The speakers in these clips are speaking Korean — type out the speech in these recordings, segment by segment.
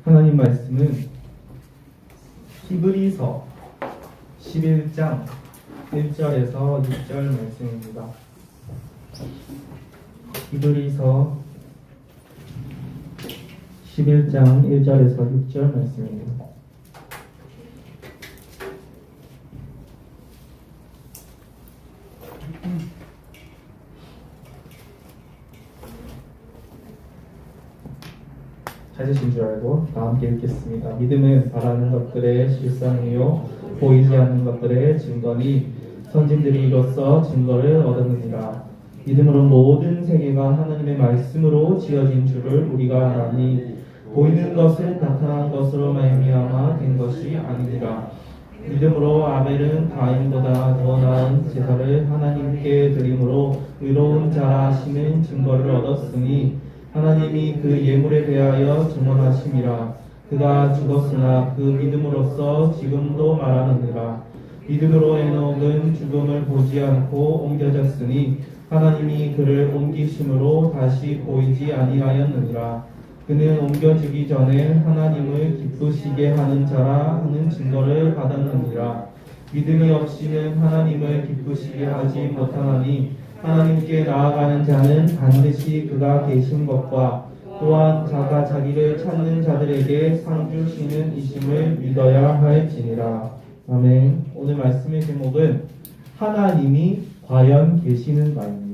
하나님 말씀은 히브리서 11장 1절에서 6절 말씀입니다. 히브리서 11장 1절에서 6절 말씀입니다. 찾으신 줄 알고 다 함께 읽겠습니다. 믿음은 바라는 것들의 실상이요 보이지 않는 것들의 증거니 선진들이 이로써 증거를 얻었느니라. 믿음으로 모든 세계가 하나님의 말씀으로 지어진 줄을 우리가 아나니 보이는 것은 나타난 것으로 말미암아 된 것이 아니니라. 믿음으로 아벨은 가인보다 더 나은 제사를 하나님께 드림으로 의로운 자라 하시는 증거를 얻었으니 하나님이 그 예물에 대하여 증언하심이라. 그가 죽었으나 그 믿음으로써 지금도 말하느니라. 믿음으로 에녹은 죽음을 보지 않고 옮겨졌으니 하나님이 그를 옮기심으로 다시 보이지 아니하였느니라. 그는 옮겨지기 전에 하나님을 기쁘시게 하는 자라 하는 증거를 받았느니라. 믿음이 없이는 하나님을 기쁘시게 하지 못하나니 하나님께 나아가는 자는 반드시 그가 계신 것과 또한 자가 자기를 찾는 자들에게 상 주시는 이심을 믿어야 할지니라. 아멘. 오늘 말씀의 제목은 하나님이 과연 계시는가입니다.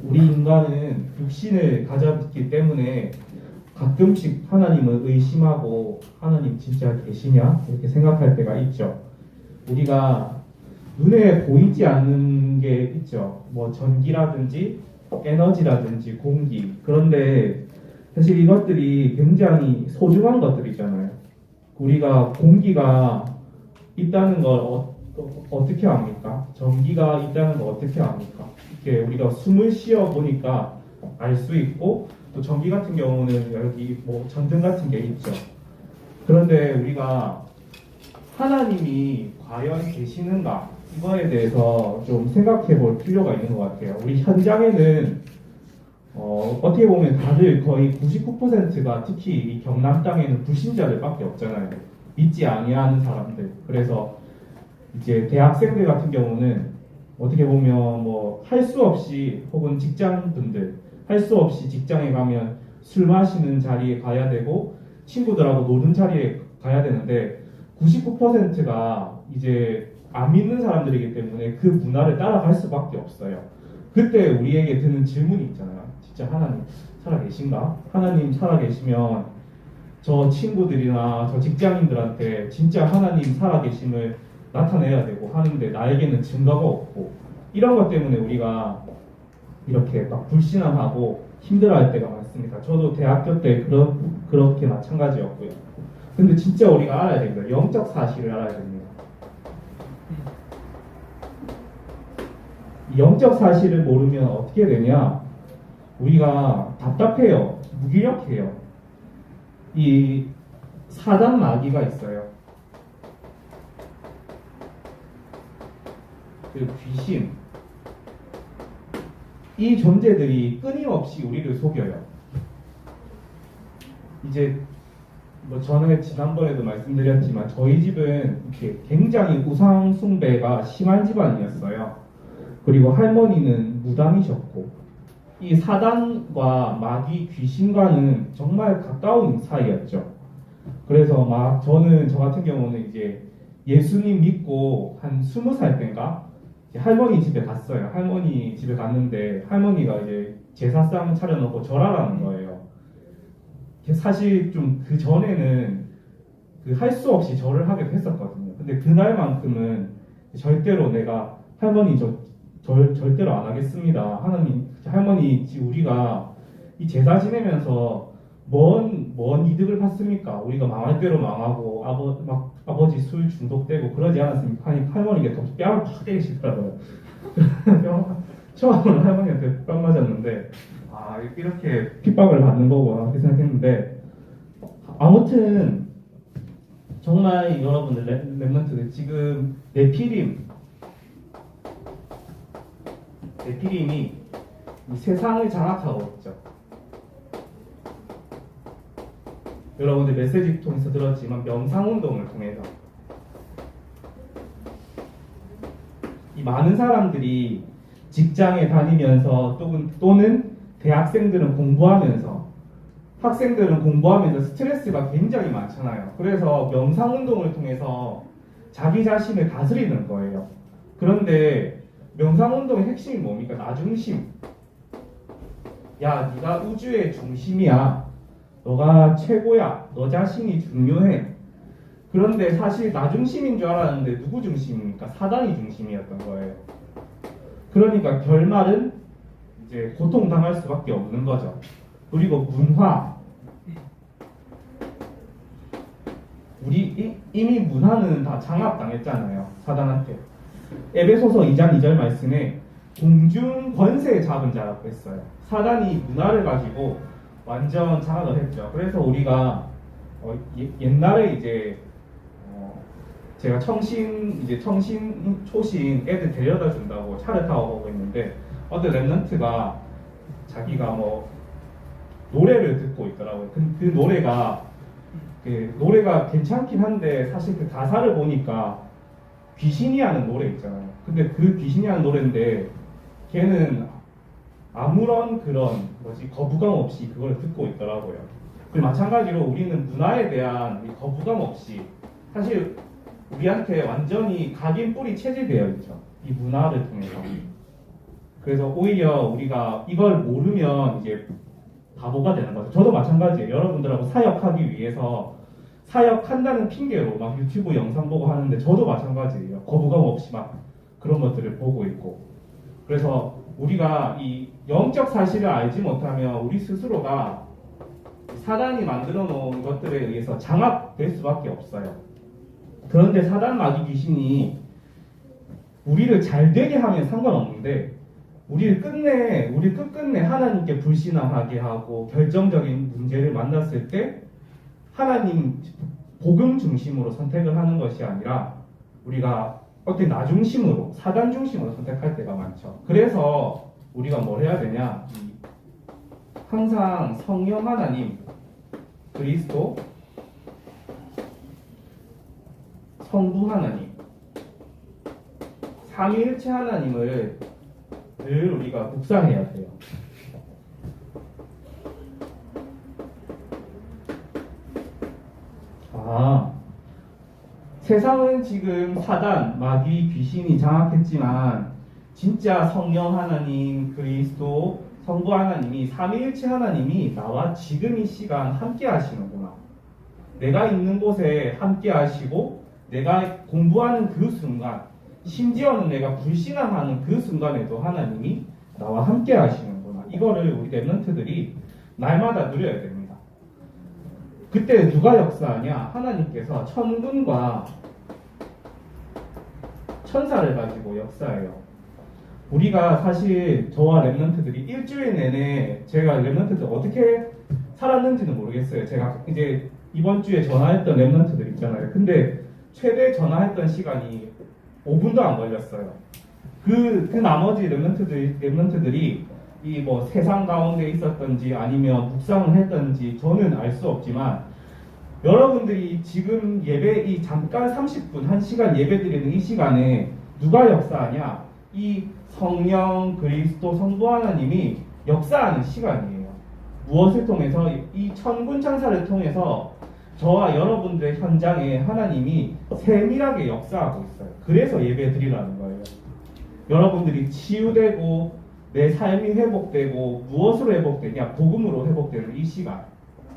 우리 인간은 육신을 가졌기 때문에 가끔씩 하나님을 의심하고 하나님 진짜 계시냐? 이렇게 생각할 때가 있죠. 우리가 눈에 보이지 않는 게 있죠. 뭐 전기라든지 에너지라든지 공기. 그런데 사실 이것들이 굉장히 소중한 것들이잖아요. 우리가 공기가 있다는 걸 어떻게 압니까? 전기가 있다는 걸 어떻게 압니까? 이렇게 우리가 숨을 쉬어 보니까 알 수 있고, 또 전기 같은 경우는 여기 뭐 전등 같은 게 있죠. 그런데 우리가 하나님이 과연 계시는가, 이거에 대해서 좀 생각해 볼 필요가 있는 것 같아요. 우리 현장에는 어떻게 보면 다들 거의 99%가 특히 이 경남 땅에는 불신자들밖에 없잖아요. 믿지 아니하는 사람들. 그래서 이제 대학생들 같은 경우는 어떻게 보면 뭐 할 수 없이, 혹은 직장분들 할 수 없이 직장에 가면 술 마시는 자리에 가야 되고 친구들하고 노는 자리에 가야 되는데 99%가 이제 안 믿는 사람들이기 때문에 그 문화를 따라갈 수밖에 없어요. 그때 우리에게 드는 질문이 있잖아요. 진짜 하나님 살아계신가? 하나님 살아계시면 저 친구들이나 저 직장인들한테 진짜 하나님 살아계심을 나타내야 되고 하는데 나에게는 증거가 없고, 이런 것 때문에 우리가 이렇게 막 불신앙하고 힘들어할 때가 많습니다. 저도 대학교 때 그렇게 마찬가지였고요. 근데 진짜 우리가 알아야 됩니다. 영적 사실을 알아야 됩니다. 영적 사실을 모르면 어떻게 되냐? 우리가 답답해요. 무기력해요. 이 사단 마귀가 있어요. 그 귀신, 이 존재들이 끊임없이 우리를 속여요. 이제 뭐 저는 지난번에도 말씀드렸지만 저희 집은 이렇게 굉장히 우상 숭배가 심한 집안이었어요. 그리고 할머니는 무당이셨고, 이 사단과 마귀 귀신과는 정말 가까운 사이였죠. 그래서 막 저는 저 같은 경우는 이제 예수님 믿고 한 20살 때인가 할머니 집에 갔어요. 할머니 집에 갔는데 할머니가 이제 제사상 차려놓고 절하라는 거예요. 사실 좀 그 전에는 그 할 수 없이 절을 하기도 했었거든요. 근데 그날만큼은 절대로 내가 할머니 절대로 안 하겠습니다. 하나님, 할머니 우리가 이 제사 지내면서 뭔 이득을 봤습니까? 우리가 망할 대로 망하고 아버지 술 중독되고 그러지 않았습니까? 할머니가 더 뺨을 팍 때리시더라고요. 처음으로 할머니한테 뺨 맞았는데 이렇게 핍박을 받는 거구나 이렇게 생각했는데, 아무튼 정말 여러분들 랩런트들 지금 네피림이 이 세상을 장악하고 있죠. 여러분들 메시지 통해서 들었지만 명상운동을 통해서 이 많은 사람들이 직장에 다니면서 또는 대학생들은 공부하면서 학생들은 공부하면서 스트레스가 굉장히 많잖아요. 그래서 명상운동을 통해서 자기 자신을 다스리는 거예요. 그런데 명상운동의 핵심이 뭡니까? 나중심. 야, 네가 우주의 중심이야. 너가 최고야. 너 자신이 중요해. 그런데 사실 나 중심인 줄 알았는데 누구 중심입니까? 사단이 중심이었던 거예요. 그러니까 결말은 이제 고통당할 수밖에 없는 거죠. 그리고 문화. 우리 이미 문화는 다 장악당했잖아요. 사단한테. 에베소서 2장 2절 말씀에 공중 권세 잡은 자라고 했어요. 사단이 문화를 가지고 완전 장악을 했죠. 그래서 우리가 옛날에 이제 제가 초신 애들 데려다 준다고 차를 타고 오고 있는데 어떤 랩런트가 자기가 뭐 노래를 듣고 있더라고요. 그 노래가 괜찮긴 한데 사실 그 가사를 보니까 귀신이 하는 노래 있잖아요. 근데 그 귀신이 하는 노래인데 걔는 아무런 그런 거부감 없이 그걸 듣고 있더라고요. 그리고 마찬가지로 우리는 문화에 대한 거부감 없이 사실 우리한테 완전히 각인 뿌리 체질되어 있죠. 이 문화를 통해서. 그래서 오히려 우리가 이걸 모르면 이제 바보가 되는 거죠. 저도 마찬가지예요. 여러분들하고 사역하기 위해서 사역한다는 핑계로 막 유튜브 영상 보고 하는데 저도 마찬가지예요. 거부감 없이 막 그런 것들을 보고 있고. 그래서 우리가 이 영적 사실을 알지 못하면 우리 스스로가 사단이 만들어 놓은 것들에 의해서 장악될 수밖에 없어요. 그런데 사단 마귀 귀신이 우리를 잘 되게 하면 상관없는데 우리 끝끝내 하나님께 불신하게 하고 결정적인 문제를 만났을 때 하나님 복음 중심으로 선택을 하는 것이 아니라 우리가 어떤 나 중심으로 사단 중심으로 선택할 때가 많죠. 그래서 우리가 뭘 해야 되냐? 항상 성령 하나님, 그리스도, 성부 하나님, 삼위일체 하나님을 늘 우리가 묵상해야 돼요. 세상은 지금 사단, 마귀, 귀신이 장악했지만 진짜 성령 하나님, 그리스도, 성부 하나님이 삼위일체 하나님이 나와 지금 이 시간 함께 하시는구나. 내가 있는 곳에 함께 하시고 내가 공부하는 그 순간, 심지어는 내가 불신앙하는 그 순간에도 하나님이 나와 함께 하시는구나. 이거를 우리 랩런트들이 날마다 누려야 됩니다. 그때 누가 역사하냐? 하나님께서 천군과 천사를 가지고 역사해요. 우리가 사실 저와 랩런트들이 일주일 내내 제가 랩런트들 어떻게 살았는지는 모르겠어요. 제가 이제 이번 주에 전화했던 랩런트들 있잖아요. 근데 최대 전화했던 시간이 5분도 안 걸렸어요. 그 나머지 랩런트들이 이 뭐 세상 가운데 있었던지 아니면 묵상을 했던지 저는 알 수 없지만 여러분들이 지금 예배 이 잠깐 30분 1시간 예배 드리는 이 시간에 누가 역사하냐? 이 성령 그리스도 성부 하나님이 역사하는 시간이에요. 무엇을 통해서? 이 천군 천사를 통해서 저와 여러분들의 현장에 하나님이 세밀하게 역사하고 있어요. 그래서 예배 드리라는 거예요. 여러분들이 치유되고 내 삶이 회복되고 무엇으로 회복되냐? 복음으로 회복되는 이 시간.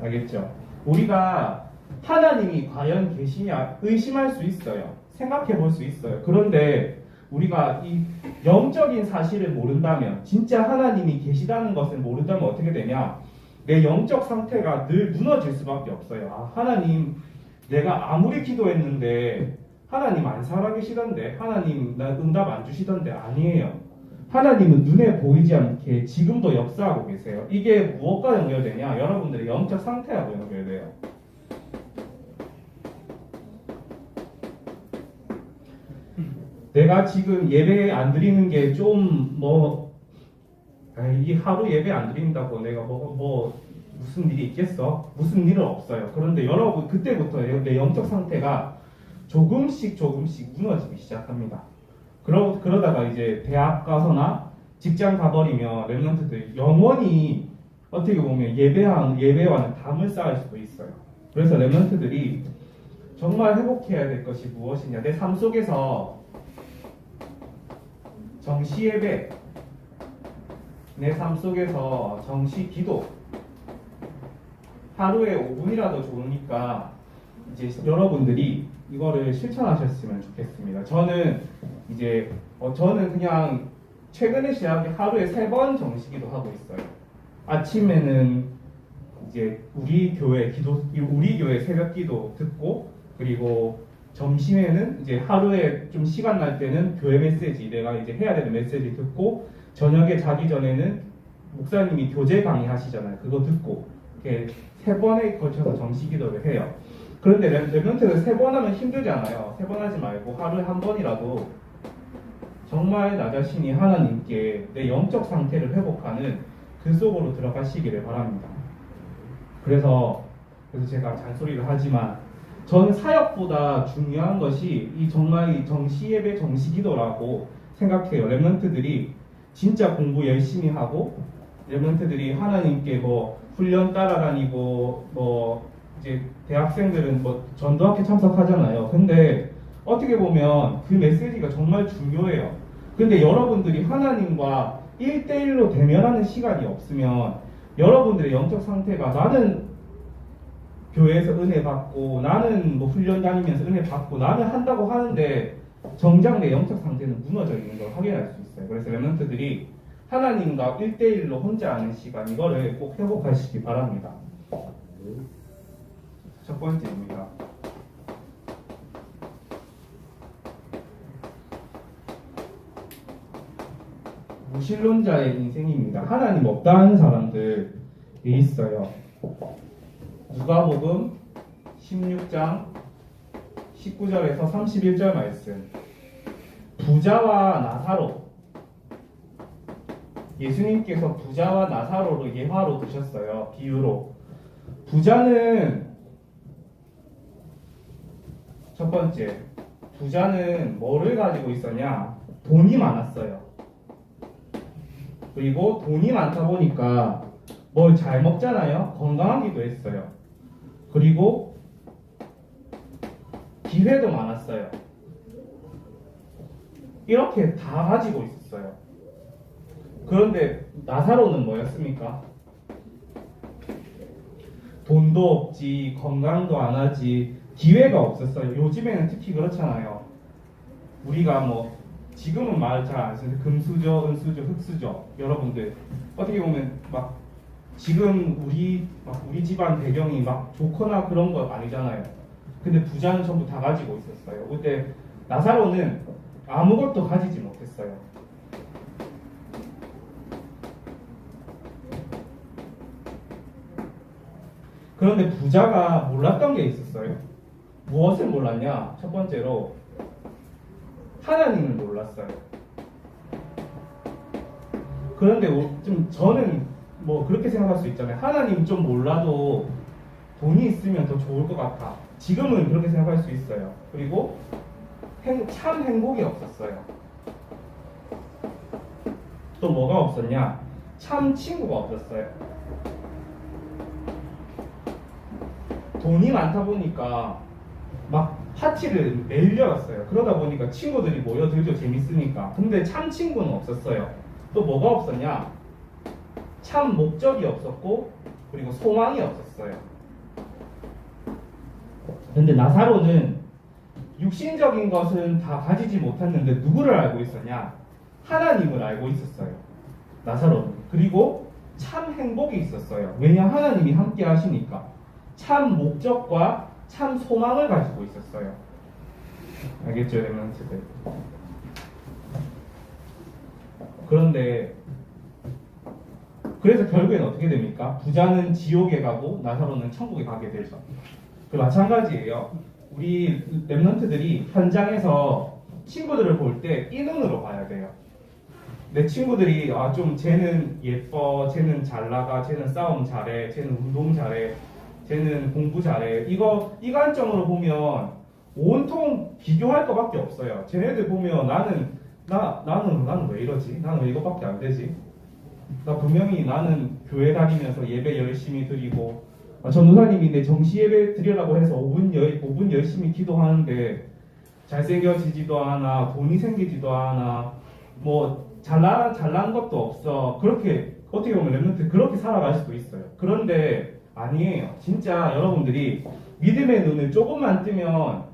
알겠죠? 우리가 하나님이 과연 계시냐 의심할 수 있어요. 생각해 볼 수 있어요. 그런데 우리가 이 영적인 사실을 모른다면, 진짜 하나님이 계시다는 것을 모른다면 어떻게 되냐? 내 영적 상태가 늘 무너질 수밖에 없어요. 하나님, 내가 아무리 기도했는데 하나님 안 살아계시던데, 하나님 나 응답 안 주시던데. 아니에요. 하나님은 눈에 보이지 않게 지금도 역사하고 계세요. 이게 무엇과 연결되냐? 여러분들의 영적 상태하고 연결돼요. 내가 지금 예배 안 드리는 게 좀 이 하루 예배 안 드린다고 내가 무슨 일이 있겠어? 무슨 일은 없어요. 그런데 여러분 그때부터 내 영적 상태가 조금씩 무너지기 시작합니다. 그러다가 이제 대학 가서나 직장 가버리면 랩런트들 영원히 어떻게 보면 예배와는 담을 쌓을 수도 있어요. 그래서 랩런트들이 정말 회복해야 될 것이 무엇이냐? 내 삶 속에서 정시 예배, 내 삶 속에서 정시 기도, 하루에 5분이라도 좋으니까 이제 여러분들이 이거를 실천하셨으면 좋겠습니다. 저는 그냥 최근에 시작해 하루에 3번 정시기도 하고 있어요. 아침에는 이제 우리 교회 새벽기도 듣고, 그리고 점심에는 이제 하루에 좀 시간 날 때는 교회 메시지, 내가 이제 해야 되는 메시지 듣고, 저녁에 자기 전에는 목사님이 교재 강의하시잖아요. 그거 듣고 이렇게 3번에 걸쳐서 정시기도를 해요. 그런데 랩런트를 3번 하면 힘들잖아요. 3번 하지 말고 하루에 1번이라도 정말 나 자신이 하나님께 내 영적 상태를 회복하는 그 속으로 들어가시기를 바랍니다. 그래서 제가 잔소리를 하지만 저는 사역보다 중요한 것이 정말 이 정시 예배, 정시 기도라고 생각해요. 랩런트들이 진짜 공부 열심히 하고, 랩런트들이 하나님께 훈련 따라다니고 이제 대학생들은 전도학회 참석하잖아요. 근데 어떻게 보면 그 메시지가 정말 중요해요. 근데 여러분들이 하나님과 1대1로 대면하는 시간이 없으면 여러분들의 영적 상태가 나는 교회에서 은혜 받고, 나는 훈련 다니면서 은혜 받고, 나는 한다고 하는데 정작 내 영적 상태는 무너져 있는 걸 확인할 수 있어요. 그래서 랩런트들이 하나님과 1대1로 혼자 하는 시간, 이거를 꼭 회복하시기 바랍니다. 첫 번째입니다. 무신론자의 인생입니다. 하나님 없다 하는 사람들이 있어요. 누가복음 16장 19절에서 31절 말씀. 부자와 나사로, 예수님께서 부자와 나사로를 예화로 드셨어요. 비유로. 부자는 첫 번째, 부자는 뭐를 가지고 있었냐? 돈이 많았어요. 그리고 돈이 많다 보니까 뭘 잘 먹잖아요. 건강하기도 했어요. 그리고 기회도 많았어요. 이렇게 다 가지고 있었어요. 그런데 나사로는 뭐였습니까? 돈도 없지, 건강도 안 하지, 기회가 없었어요. 요즘에는 특히 그렇잖아요. 우리가 지금은 말 잘 안 쓰는데 금수저, 은수저, 흙수저, 여러분들 어떻게 보면 지금 우리 집안 배경이 좋거나 그런 거 아니잖아요. 근데 부자는 전부 다 가지고 있었어요. 그때 나사로는 아무것도 가지지 못했어요. 그런데 부자가 몰랐던 게 있었어요. 무엇을 몰랐냐? 첫 번째로 하나님을 몰랐어요. 그런데 저는 그렇게 생각할 수 있잖아요. 하나님 좀 몰라도 돈이 있으면 더 좋을 것 같아. 지금은 그렇게 생각할 수 있어요. 그리고 참 행복이 없었어요. 또 뭐가 없었냐? 참 친구가 없었어요. 돈이 많다 보니까 파티를 매일 열었어요. 그러다 보니까 친구들이 모여들죠. 재밌으니까. 근데 참 친구는 없었어요. 또 뭐가 없었냐? 참 목적이 없었고, 그리고 소망이 없었어요. 근데 나사로는 육신적인 것은 다 가지지 못했는데 누구를 알고 있었냐? 하나님을 알고 있었어요. 나사로는. 그리고 참 행복이 있었어요. 왜냐? 하나님이 함께 하시니까. 참 목적과 참 소망을 가지고 있었어요. 알겠죠, 랩런트들? 그런데 그래서 결국엔 어떻게 됩니까? 부자는 지옥에 가고 나사로는 천국에 가게 되죠. 마찬가지예요. 우리 랩런트들이 현장에서 친구들을 볼 때 이 눈으로 봐야 돼요. 내 친구들이 좀 쟤는 예뻐, 쟤는 잘 나가, 쟤는 싸움 잘해, 쟤는 운동 잘해, 쟤는 공부 잘해. 이 관점으로 보면 온통 비교할 것밖에 없어요. 쟤네들 보면 나는 왜 이러지? 나는 왜 이것밖에 안 되지? 나 분명히 나는 교회 다니면서 예배 열심히 드리고 전도사님인데 정시 예배 드리려고 해서 5분 열심히 기도하는데 잘생겨지지도 않아, 돈이 생기지도 않아, 뭐 잘난 것도 없어. 그렇게 어떻게 보면 랩런트 그렇게 살아갈 수도 있어요. 그런데 아니에요. 진짜 여러분들이 믿음의 눈을 조금만 뜨면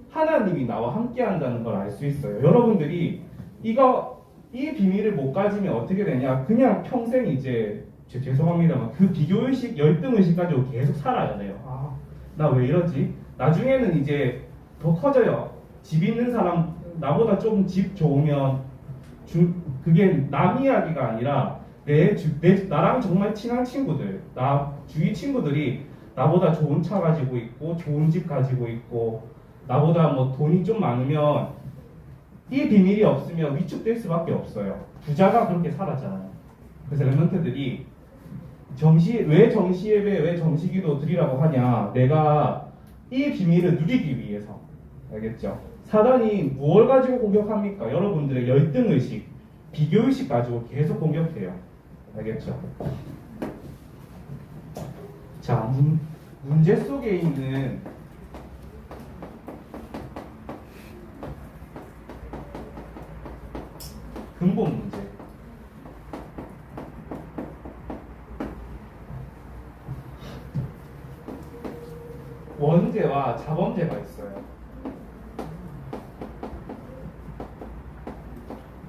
하나님이 나와 함께 한다는 걸 알 수 있어요. 여러분들이 이 비밀을 못 가지면 어떻게 되냐? 그냥 평생 이제 죄송합니다만 그 비교의식, 열등의식 가지고 계속 살아야 돼요. 나 왜 이러지? 나중에는 이제 더 커져요. 집 있는 사람, 나보다 좀 집 좋으면 그게 남 이야기가 아니라 나랑 정말 친한 친구들, 주위 친구들이 나보다 좋은 차 가지고 있고 좋은 집 가지고 있고 나보다 뭐 돈이 좀 많으면 이 비밀이 없으면 위축될 수밖에 없어요. 부자가 그렇게 살았잖아요. 그래서 랩런트들이 왜 정시예배, 왜 정시기도 드리라고 하냐? 내가 이 비밀을 누리기 위해서. 알겠죠? 사단이 무엇을 가지고 공격합니까? 여러분들의 열등의식, 비교의식 가지고 계속 공격해요. 알겠죠? 자, 문제 속에 있는 근본 문제. 원죄와 자범죄가 있어요.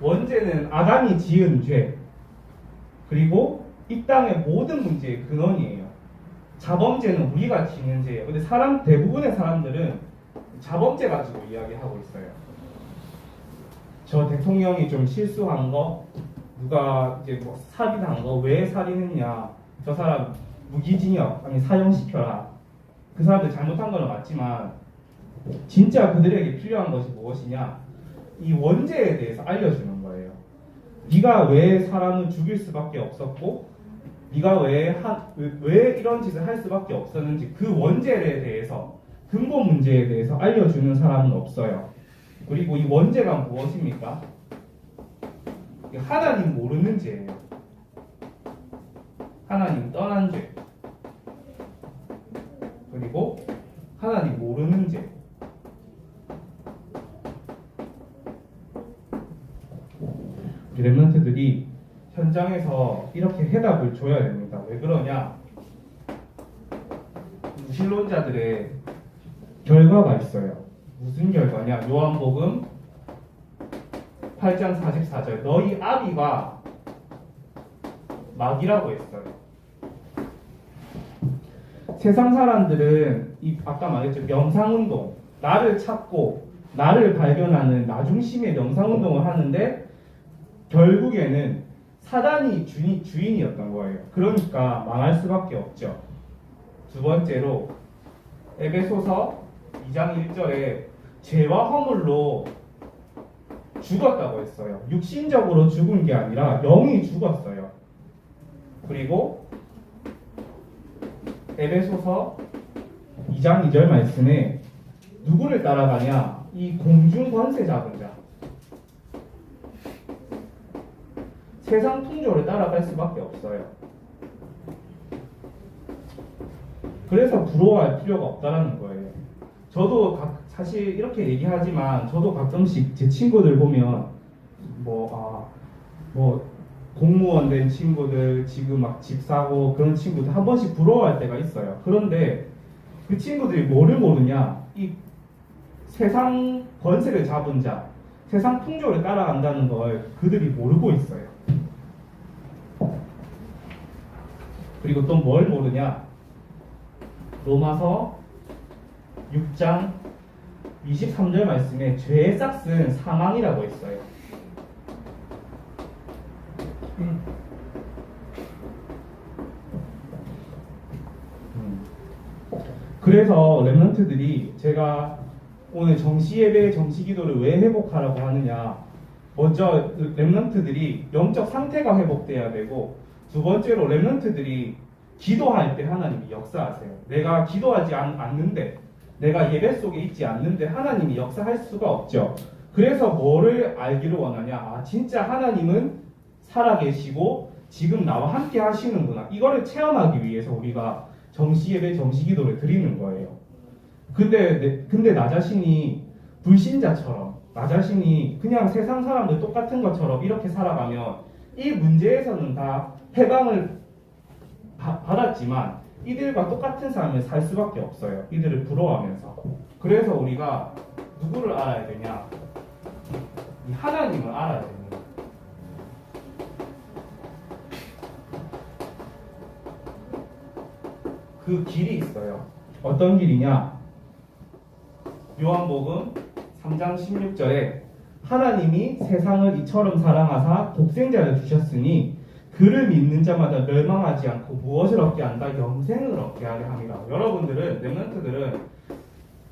원죄는 아담이 지은 죄, 그리고 이 땅의 모든 문제의 근원이에요. 자범죄는 우리가 지은 죄예요. 근데 대부분의 사람들은 자범죄 가지고 이야기하고 있어요. 저 대통령이 좀 실수한 거, 누가 이제 뭐 살인한 거, 왜 살인했냐, 저 사람 무기징역, 아니 사형시켜라. 그 사람들 잘못한 건 맞지만 진짜 그들에게 필요한 것이 무엇이냐? 이 원죄에 대해서 알려주는 거예요. 네가 왜 사람을 죽일 수밖에 없었고, 네가 왜 이런 짓을 할 수밖에 없었는지 그 원죄에 대해서, 근본 문제에 대해서 알려주는 사람은 없어요. 그리고 이 원죄가 무엇입니까? 하나님 모르는 죄예요. 하나님 떠난 죄. 그리고 하나님 모르는 죄. 우리 랩런트들이 현장에서 이렇게 해답을 줘야 됩니다. 왜 그러냐? 무신론자들의 결과가 있어요. 무슨 결과냐? 요한복음 8장 44절. 너희 아비가 마귀라고 했어요. 세상 사람들은 아까 말했죠. 명상운동, 나를 찾고 나를 발견하는 나중심의 명상운동을 하는데 결국에는 사단이 주인이었던 거예요. 그러니까 망할 수밖에 없죠. 두 번째로 에베소서 2장 1절에 죄와 허물로 죽었다고 했어요. 육신적으로 죽은 게 아니라 영이 죽었어요. 그리고 에베소서 2장 2절 말씀에 누구를 따라가냐? 이 공중 권세 잡은 자. 세상 풍조를 따라갈 수밖에 없어요. 그래서 부러워할 필요가 없다는 거예요. 저도 사실 이렇게 얘기하지만 저도 가끔씩 제 친구들 보면 공무원 된 친구들, 지금 막 집 사고 그런 친구들 한 번씩 부러워할 때가 있어요. 그런데 그 친구들이 뭐를 모르냐? 이 세상 권세를 잡은 자, 세상 풍조를 따라간다는 걸 그들이 모르고 있어요. 그리고 또 뭘 모르냐? 로마서 6장 23절 말씀에 죄의 싹은 사망이라고 했어요. 그래서 랩런트들이 제가 오늘 정시예배, 정시기도를 왜 회복하라고 하느냐. 먼저 렘넌트들이 영적 상태가 회복돼야 되고, 두 번째로 렘넌트들이 기도할 때 하나님이 역사하세요. 내가 기도하지 않는데, 내가 예배 속에 있지 않는데 하나님이 역사할 수가 없죠. 그래서 뭐를 알기를 원하냐. 아, 진짜 하나님은 살아계시고 지금 나와 함께 하시는구나. 이거를 체험하기 위해서 우리가 정시예배, 정시기도를 드리는 거예요. 근데 나 자신이 불신자처럼, 나 자신이 그냥 세상 사람들 똑같은 것처럼 이렇게 살아가면 이 문제에서는 다 해방을 받았지만 이들과 똑같은 삶을 살 수밖에 없어요. 이들을 부러워하면서. 그래서 우리가 누구를 알아야 되냐? 이 하나님을 알아야 됩니다. 그 길이 있어요. 어떤 길이냐? 요한복음 3장 16절에 하나님이 세상을 이처럼 사랑하사 독생자를 주셨으니 그를 믿는 자마다 멸망하지 않고 무엇을 얻게 한다? 영생을 얻게 하려 함이라. 여러분들은, 렘넌트들은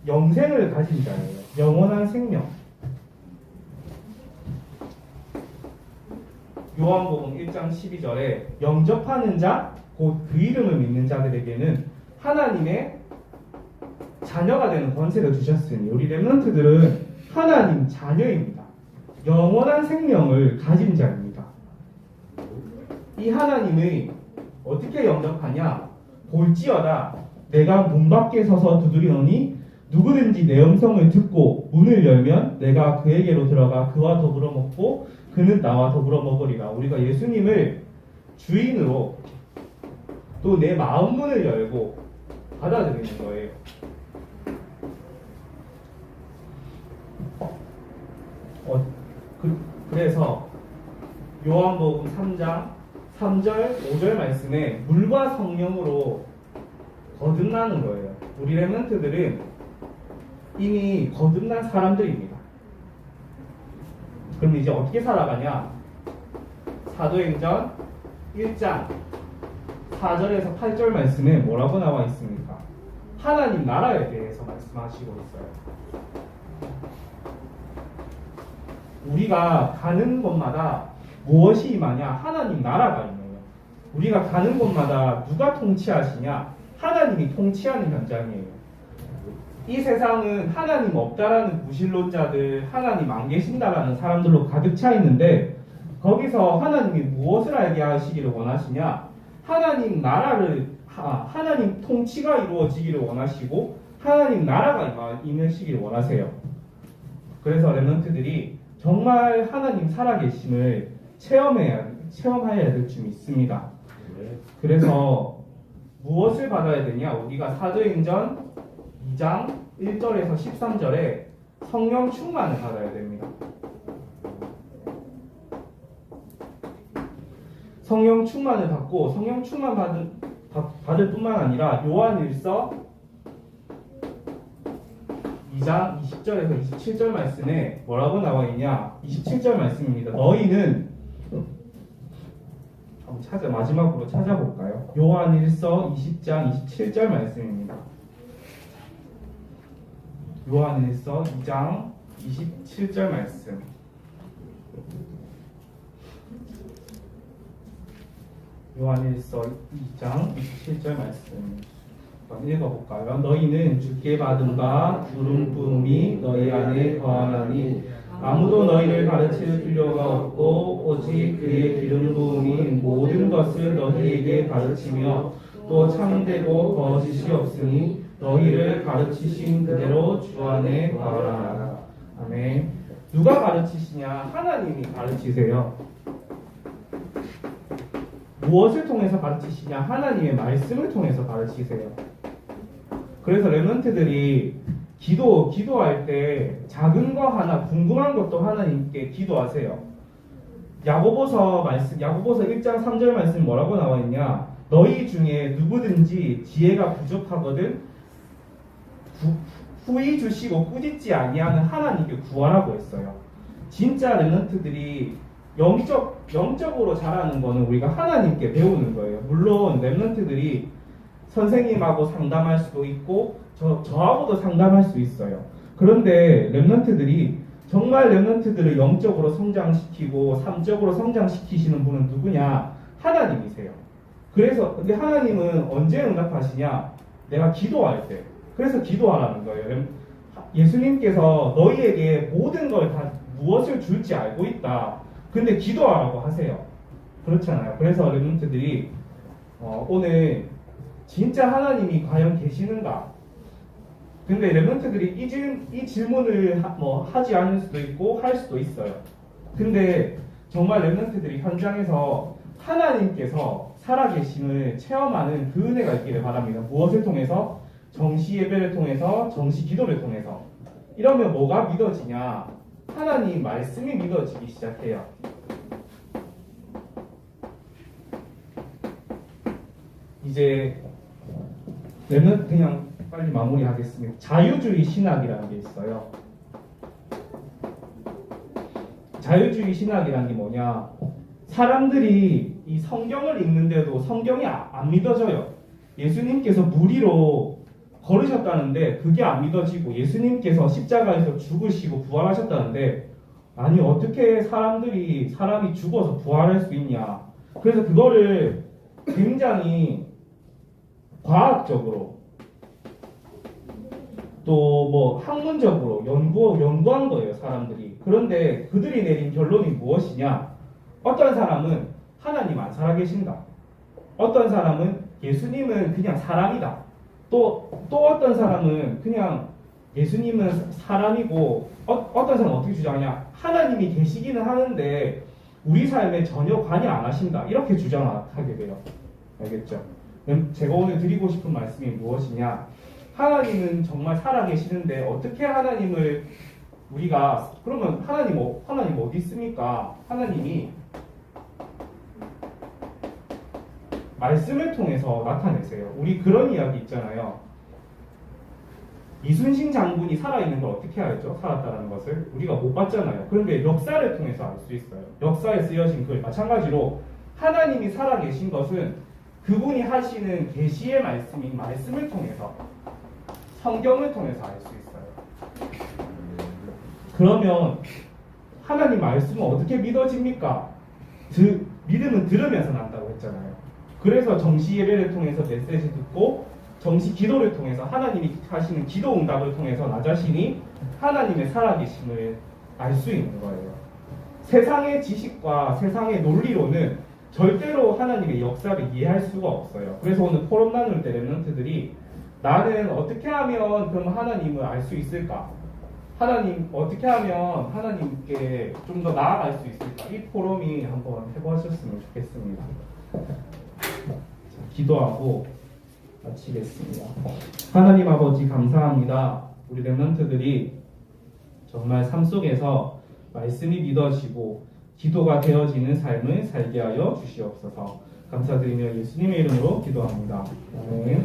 영생을 가진 자예요. 영원한 생명. 요한복음 1장 12절에 영접하는 자, 곧 그 이름을 믿는 자들에게는 하나님의 자녀가 되는 권세를 주셨으니, 우리 렘넌트들은 하나님 자녀입니다. 영원한 생명을 가진 자입니다. 이 하나님의 어떻게 영접하냐? 볼지어다 내가 문 밖에 서서 두드리노니 누구든지 내 음성을 듣고 문을 열면 내가 그에게로 들어가 그와 더불어 먹고 그는 나와 더불어 먹으리라. 우리가 예수님을 주인으로 또 내 마음 문을 열고 받아들이는 거예요. 그래서 요한복음 3장 3절, 5절 말씀에 물과 성령으로 거듭나는 거예요. 우리 렘넌트들은 이미 거듭난 사람들입니다. 그럼 이제 어떻게 살아가냐? 사도행전 1장 4절에서 8절 말씀에 뭐라고 나와 있습니까? 하나님 나라에 대해서 말씀하시고 있어요. 우리가 가는 곳마다 무엇이 임하냐? 하나님 나라가 임해요. 우리가 가는 곳마다 누가 통치하시냐? 하나님이 통치하는 현장이에요. 이 세상은 하나님 없다라는 무신론자들, 하나님 안 계신다라는 사람들로 가득 차 있는데, 거기서 하나님이 무엇을 알게 하시기를 원하시냐? 하나님 나라를, 하나님 통치가 이루어지기를 원하시고 하나님 나라가 임하시기를 원하세요. 그래서 렘넌트들이 정말 하나님 살아계심을 체험해야 될 줄 믿습니다. 그래서 무엇을 받아야 되냐? 우리가 사도행전 2장 1절에서 13절에 성령 충만을 받아야 됩니다. 성령 충만을 받고, 성령 충만 받을 뿐만 아니라 요한일서 2장 20절에서 27절 말씀에 뭐라고 나와 있냐? 27절 말씀입니다. 너희는 마지막으로 찾아볼까요? 요한일서 20장 27절 말씀입니다. 요한일서 2장 27절 말씀. 요한일서 2장 27절 말씀 한번 읽어볼까요? 너희는 주께 받은 바 부름 부음이 너희 안에 거하나니 아무도 너희를 가르칠 필요가 없고 오직 그의 기름 부음이 모든 것을 너희에게 가르치며 또 참되고 거짓이 없으니 너희를 가르치신 그대로 주 안에 거하라. 아멘. 누가 가르치시냐? 하나님이 가르치세요. 무엇을 통해서 가르치시냐? 하나님의 말씀을 통해서 가르치세요. 그래서 렘넌트들이 기도할 때 작은 거 하나, 궁금한 것도 하나님께 기도하세요. 야고보서 1장 3절 말씀 뭐라고 나와 있냐? 너희 중에 누구든지 지혜가 부족하거든 후히 주시고 꾸짖지 아니하는 하나님께 구하라고 했어요. 진짜 렘넌트들이 영적으로 자라는 거는 우리가 하나님께 배우는 거예요. 물론 렘넌트들이 선생님하고 상담할 수도 있고 저하고도 상담할 수 있어요. 그런데 렘넌트들이 정말 렘넌트들을 영적으로 성장시키고 삶적으로 성장시키시는 분은 누구냐? 하나님이세요. 그래서 근데 하나님은 언제 응답하시냐? 내가 기도할 때. 그래서 기도하라는 거예요. 예수님께서 너희에게 모든 걸 다 무엇을 줄지 알고 있다. 근데 기도하라고 하세요. 그렇잖아요. 그래서 렘넌트들이 오늘 진짜 하나님이 과연 계시는가? 근데 렘넌트들이 이 질문을 하지 않을 수도 있고 할 수도 있어요. 근데 정말 렘넌트들이 현장에서 하나님께서 살아계심을 체험하는 그 은혜가 있기를 바랍니다. 무엇을 통해서? 정시 예배를 통해서, 정시 기도를 통해서. 이러면 뭐가 믿어지냐? 하나님 말씀이 믿어지기 시작해요. 이제 렘넌트 그냥 빨리 마무리하겠습니다. 자유주의 신학이라는 게 있어요. 자유주의 신학이라는 게 뭐냐? 사람들이 이 성경을 읽는데도 성경이 안 믿어져요. 예수님께서 무리로 걸으셨다는데 그게 안 믿어지고 예수님께서 십자가에서 죽으시고 부활하셨다는데 아니 어떻게 사람이 죽어서 부활할 수 있냐? 그래서 그거를 굉장히 과학적으로 또 뭐 학문적으로 연구한 거예요, 사람들이. 그런데 그들이 내린 결론이 무엇이냐? 어떤 사람은 하나님 안 살아계신다. 어떤 사람은 예수님은 그냥 사람이다. 또 어떤 사람은 그냥 예수님은 사람이고 어떤 사람은 어떻게 주장하냐? 하나님이 계시기는 하는데 우리 삶에 전혀 관여 안 하신다. 이렇게 주장하게 돼요. 알겠죠? 제가 오늘 드리고 싶은 말씀이 무엇이냐? 하나님은 정말 살아계시는데 어떻게 하나님을 우리가 그러면 하나님 어디 있습니까? 하나님이 말씀을 통해서 나타내세요. 우리 그런 이야기 있잖아요. 이순신 장군이 살아있는 걸 어떻게 알죠? 살았다는 것을 우리가 못 봤잖아요. 그런데 역사를 통해서 알 수 있어요. 역사에 쓰여진 글 마찬가지로 하나님이 살아계신 것은 그분이 하시는 계시의 말씀인 말씀을 통해서 성경을 통해서 알 수 있어요. 그러면 하나님 말씀은 어떻게 믿어집니까? 믿음은 들으면서 난다고 했잖아요. 그래서 정시 예배를 통해서 메시지 듣고 정시 기도를 통해서 하나님이 하시는 기도 응답을 통해서 나 자신이 하나님의 살아계심을 알 수 있는 거예요. 세상의 지식과 세상의 논리로는 절대로 하나님의 역사를 이해할 수가 없어요. 그래서 오늘 포럼 나눌 때 렘넌트들이 나는 어떻게 하면 그럼 하나님을 알 수 있을까? 어떻게 하면 하나님께 좀 더 나아갈 수 있을까? 이 포럼이 한번 해보셨으면 좋겠습니다. 기도하고 마치겠습니다. 하나님 아버지 감사합니다. 우리 렘넌트들이 정말 삶 속에서 말씀이 믿어지고 기도가 되어지는 삶을 살게 하여 주시옵소서. 감사드리며 예수님의 이름으로 기도합니다. 아멘.